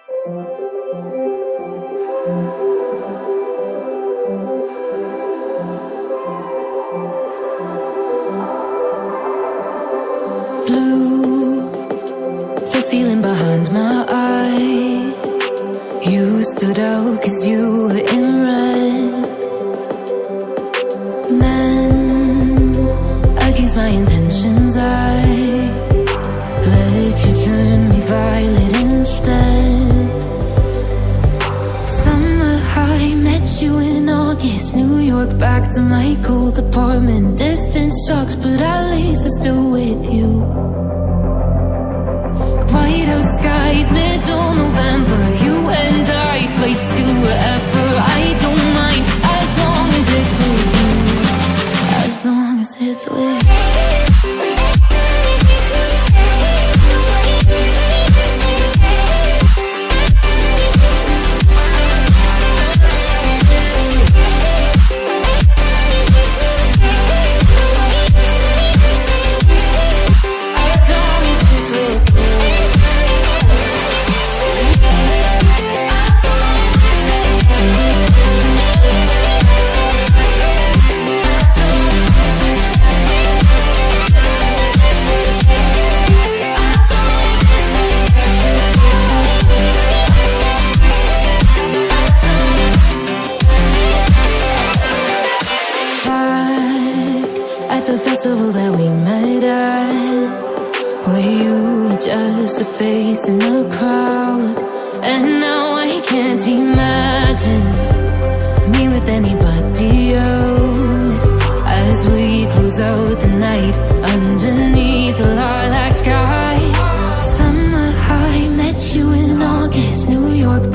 Blue, the feeling behind my eyes. You stood out 'cause you were in red. Men, against my intentions, I let you turn me violet instead. Summer high, met you in August. New York, back to my cold apartment. Distance sucks, but at least I'm still with you. Whiteout skies, middle November. You and I, flights to wherever. I don't mind, as long as it's with you. As long as it's with you. The festival that we met at, where you were just a face in the crowd. And now I can't imagine me with anybody else, as we close out the night underneath the lilac sky. Summer high, met you in August, New York.